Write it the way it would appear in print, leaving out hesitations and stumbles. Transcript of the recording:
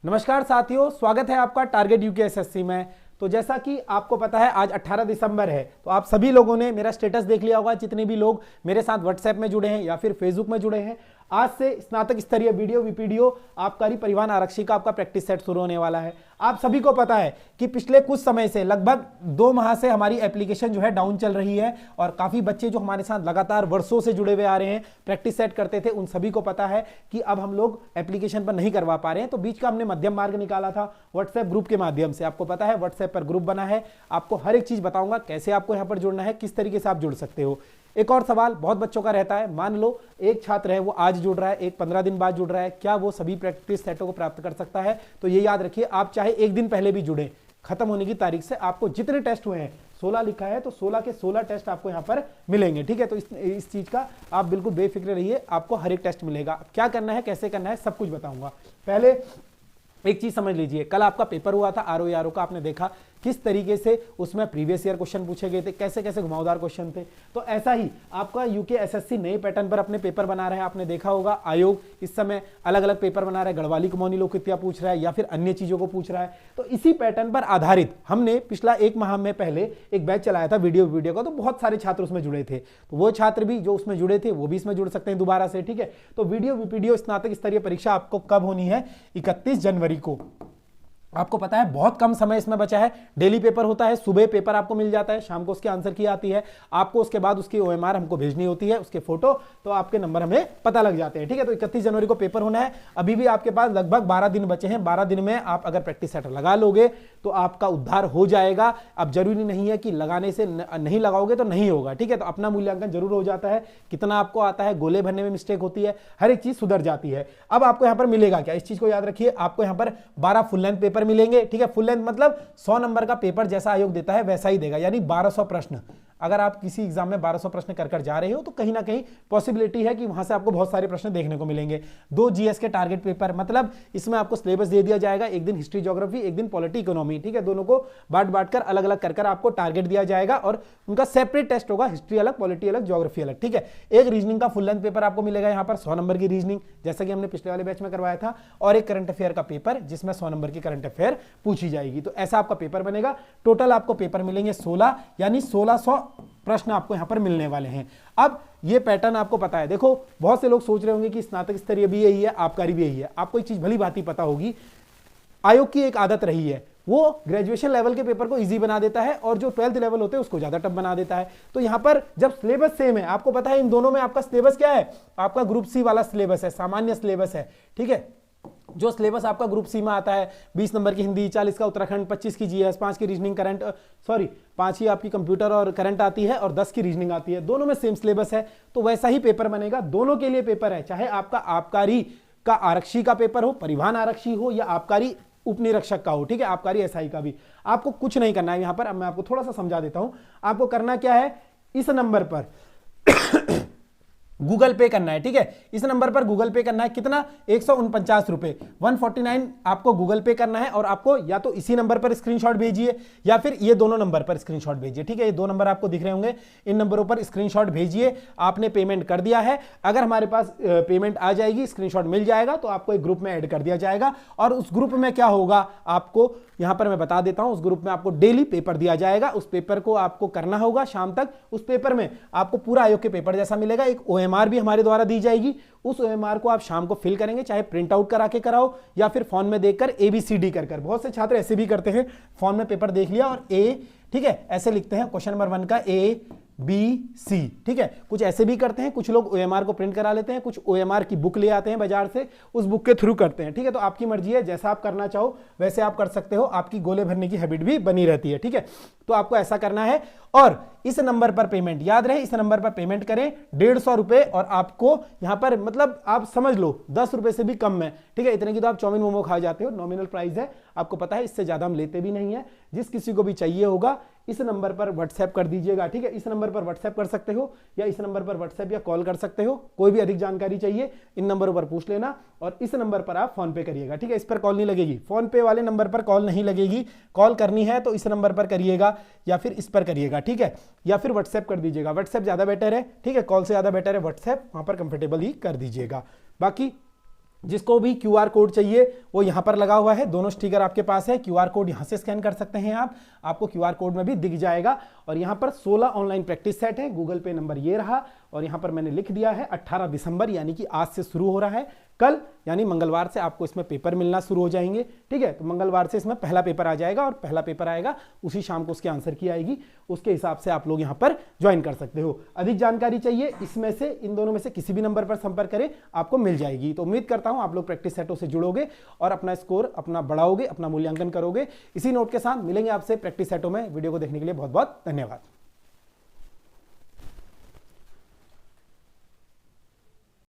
नमस्कार साथियों, स्वागत है आपका टारगेट यूकेएसएससी में। तो जैसा कि आपको पता है आज 18 दिसंबर है, तो आप सभी लोगों ने मेरा स्टेटस देख लिया होगा। जितने भी लोग मेरे साथ व्हाट्सएप में जुड़े हैं या फिर फेसबुक में जुड़े हैं, आज से स्नातक स्तरीय वीडियो वीपीडीओ आबकारी परिवहन आरक्षी का आपका प्रैक्टिस सेट शुरू होने वाला है। आप सभी को पता है कि पिछले कुछ समय से लगभग 2 माह से हमारी एप्लीकेशन जो है डाउन चल रही है और काफी बच्चे जो हमारे साथ लगातार वर्षों से जुड़े हुए आ रहे हैं, प्रैक्टिस सेट करते थे, उन सभी को पता है कि अब हम लोग एप्लीकेशन पर नहीं करवा पा रहे हैं। तो बीच का हमने मध्यम मार्ग निकाला था व्हाट्सएप ग्रुप के माध्यम से। आपको पता है व्हाट्सएप पर ग्रुप बना है, आपको हर एक चीज बताऊंगा कैसे आपको यहां पर जुड़ना है, किस तरीके से आप जुड़ सकते हो। एक और सवाल बहुत बच्चों का रहता है, मान लो एक छात्र है वो आज जुड़ रहा है, एक 15 दिन बाद जुड़ रहा है, क्या वो सभी प्रैक्टिस सेटों को प्राप्त कर सकता है? तो ये याद रखिए, आप चाहे एक दिन पहले भी जुड़े, खत्म होने की तारीख से आपको जितने टेस्ट हुए हैं, 16 लिखा है तो 16 के 16 टेस्ट आपको यहां पर मिलेंगे। ठीक है, तो इस चीज का आप बिल्कुल बेफिक्र रहिए, आपको हर एक टेस्ट मिलेगा। क्या करना है, कैसे करना है, सब कुछ बताऊंगा। पहले एक चीज समझ लीजिए, कल आपका पेपर हुआ था आरओ का, आपने देखा किस तरीके से उसमें प्रीवियस ईयर क्वेश्चन पूछे गए थे, कैसे कैसे घुमावदार क्वेश्चन थे। तो ऐसा ही आपका यूकेएसएससी नए पैटर्न पर अपने पेपर बना रहे हैं। आपने देखा होगा आयोग इस समय अलग अलग पेपर बना रहा है, गढ़वाली कुमौनी लोक कित्या पूछ रहा है या फिर अन्य चीजों को पूछ रहा है। तो इसी पैटर्न पर आधारित हमने पिछला 1 माह में पहले एक बैच चलाया था वीडियो का, तो बहुत सारे छात्र उसमें जुड़े थे। तो वो छात्र भी जो उसमें जुड़े थे वो भी इसमें जुड़ सकते हैं दोबारा से। ठीक है, तो वीडियो वीपीडीओ स्नातक स्तरीय परीक्षा आपको कब होनी है? 31 जनवरी को। आपको पता है बहुत कम समय इसमें बचा है। डेली पेपर होता है, सुबह पेपर आपको मिल जाता है, शाम को उसकी आंसर की आती है, आपको उसके बाद उसकी ओएमआर हमको भेजनी होती है, उसके फोटो, तो आपके नंबर हमें पता लग जाते हैं। ठीक है, तो 31 जनवरी को पेपर होना है। अभी भी आपके पास लगभग 12 दिन बचे हैं। 12 दिन में आप अगर प्रैक्टिस सेट लगा लोगे तो आपका उद्धार हो जाएगा। अब जरूरी नहीं है कि लगाने से नहीं लगाओगे तो नहीं होगा। ठीक है, तो अपना मूल्यांकन जरूर हो जाता है, कितना आपको आता है, गोले भरने में मिस्टेक होती है, हर एक चीज सुधर जाती है। अब आपको यहां पर मिलेगा क्या, इस चीज को याद रखिए, आपको यहां पर 12 फुल लेंथ पेपर मिलेंगे। ठीक है, फुल लेंथ मतलब 100 नंबर का पेपर जैसा आयोग देता है वैसा ही देगा, यानी 1200 प्रश्न। अगर आप किसी एग्जाम में 1200 प्रश्न कर जा रहे हो तो कहीं ना कहीं पॉसिबिलिटी है कि वहां से आपको बहुत सारे प्रश्न देखने को मिलेंगे। 2 जीएस के टारगेट पेपर, मतलब इसमें आपको सिलेबस दे दिया जाएगा, एक दिन हिस्ट्री ज्योग्राफी, एक दिन पॉलिटी इकोनॉमी। ठीक है, दोनों को बांट कर अलग अलग कर आपको टारगेट दिया जाएगा और उनका सेपरेट टेस्ट होगा, हिस्ट्री अलग, पॉलिटी अलग, ज्योग्राफी अलग। ठीक है, एक रीजनिंग का फुल लेंथ पेपर आपको मिलेगा यहाँ पर 100 नंबर की रीजनिंग, जैसा कि हमने पिछले वाले बैच में करवाया था, और एक करंट अफेयर का पेपर जिसमें 100 नंबर की करंट अफेयर पूछी जाएगी। तो ऐसा आपका पेपर बनेगा। टोटल आपको पेपर मिलेंगे 16, यानी 1600 प्रश्न आपको यहां पर मिलने वाले हैं। अब ये पैटर्न आपको पता है, देखो बहुत से लोग सोच रहे होंगे कि स्नातक स्तरीय भी यही है, आबकारी भी यही है। आपको एक चीज भली भांति पता होगी, आयोग की एक आदत रही है, वो ग्रेजुएशन लेवल के पेपर को इजी बना देता है और जो 12th लेवल होते हैं उसको ज्यादा टफ बना देता है। तो यहां पर जब सिलेबस सेम है, आपको पता है इन दोनों में आपका सिलेबस क्या है, आपका ग्रुप सी वाला सिलेबस है, सामान्य सिलेबस है। ठीक है, जो सिलेबस आपका ग्रुप सी में आता है, 20 नंबर की हिंदी, 40 का उत्तराखंड, 25 की जीएस, 5 की रीजनिंग करंट, 5 ही आपकी कंप्यूटर और करंट आती है और 10 की रीजनिंग आती है, दोनों में सेम सिलेबस है। तो वैसा ही पेपर बनेगा, दोनों के लिए पेपर है, चाहे आपका आबकारी का आरक्षी का पेपर हो, परिवहन आरक्षी हो या आबकारी उपनिरीक्षक का हो। ठीक है, आबकारी एसआई का भी। आपको कुछ नहीं करना है यहां पर, अब मैं आपको थोड़ा सा समझा देता हूं। आपको करना क्या है, इस नंबर पर गूगल पे करना है। ठीक है, इस नंबर पर गूगल पे करना है, कितना, 149 रुपए, 149 आपको गूगल पे करना है। और आपको या तो इसी नंबर पर स्क्रीनशॉट भेजिए या फिर ये दोनों नंबर पर स्क्रीनशॉट भेजिए। ठीक है, ये 2 नंबर आपको दिख रहे होंगे, इन नंबरों पर स्क्रीनशॉट भेजिए। आपने पेमेंट कर दिया है, अगर हमारे पास पेमेंट आ जाएगी, स्क्रीनशॉट मिल जाएगा, तो आपको एक ग्रुप में ऐड कर दिया जाएगा। और उस ग्रुप में क्या होगा, आपको यहां पर मैं बता देता हूं, उस ग्रुप में आपको डेली पेपर दिया जाएगा। उस पेपर को आपको करना होगा शाम तक। उस पेपर में आपको पूरा आयोग के पेपर जैसा मिलेगा, एक ओएमआर भी हमारे द्वारा दी जाएगी। उस ओएमआर को आप शाम को फिल करेंगे, चाहे प्रिंट आउट करा के कराओ या फिर फोन में देखकर ABCD कर। बहुत से छात्र ऐसे भी करते हैं, फोन में पेपर देख लिया और ए, ठीक है, ऐसे लिखते हैं, क्वेश्चन नंबर 1 का ABC। ठीक है, कुछ ऐसे भी करते हैं, कुछ लोग ओएमआर को प्रिंट करा लेते हैं, कुछ ओएमआर की बुक ले आते हैं बाजार से, उस बुक के थ्रू करते हैं। ठीक है, तो आपकी मर्जी है, जैसा आप करना चाहो वैसे आप कर सकते हो, आपकी गोले भरने की हैबिट भी बनी रहती है। ठीक है, तो आपको ऐसा करना है और इस नंबर पर पेमेंट, याद रहे, इस नंबर पर पेमेंट करें 150 रुपए और आपको यहां पर, मतलब आप समझ लो 10 रुपए से भी कम में। ठीक है, इतने की तो आप चाउमीन मोमो खा जाते हो, नॉमिनल प्राइस है, आपको पता है, इससे ज्यादा हम लेते भी नहीं है। जिस किसी को भी चाहिए होगा इस नंबर पर व्हाट्सएप कर दीजिएगा। ठीक है, इस नंबर पर व्हाट्सएप कर सकते हो या इस नंबर पर व्हाट्सएप या कॉल कर सकते हो। कोई भी अधिक जानकारी चाहिए इन नंबरों पर पूछ लेना और इस नंबर पर आप फोन पे करिएगा। ठीक है, इस पर कॉल नहीं लगेगी, फोन पे वाले नंबर पर कॉल नहीं लगेगी। कॉल करनी है तो इस नंबर पर करिएगा या फिर इस पर करिएगा। ठीक है, या फिर व्हाट्सएप कर दीजिएगा, व्हाट्सएप ज्यादा बेटर है। ठीक है, कॉल से ज्यादा बेटर है व्हाट्सएप, वहां पर कंफर्टेबल ही कर दीजिएगा। बाकी जिसको भी क्यूआर कोड चाहिए वो यहां पर लगा हुआ है, दोनों स्टिकर आपके पास है। क्यूआर कोड यहां से स्कैन कर सकते हैं आप, आपको क्यूआर कोड में भी दिख जाएगा। और यहां पर 16 ऑनलाइन प्रैक्टिस सेट है, गूगल पे नंबर ये रहा, और यहां पर मैंने लिख दिया है 18 दिसंबर, यानी कि आज से शुरू हो रहा है। कल यानी मंगलवार से आपको इसमें पेपर मिलना शुरू हो जाएंगे, ठीक है। तो मंगलवार से इसमें पहला पेपर आ जाएगा, और पहला पेपर आएगा उसी शाम को उसके आंसर की आएगी, उसके हिसाब से आप लोग यहां पर ज्वाइन कर सकते हो। अधिक जानकारी चाहिए इसमें से, इन दोनों में से किसी भी नंबर पर संपर्क करें, आपको मिल जाएगी। तो उम्मीद करता हूं आप लोग प्रैक्टिस सेटों से जुड़ोगे और अपना स्कोर अपना बढ़ाओगे, अपना मूल्यांकन करोगे। इसी नोट के साथ मिलेंगे आपसे प्रैक्टिस सेटों में। वीडियो को देखने के लिए बहुत बहुत धन्यवाद।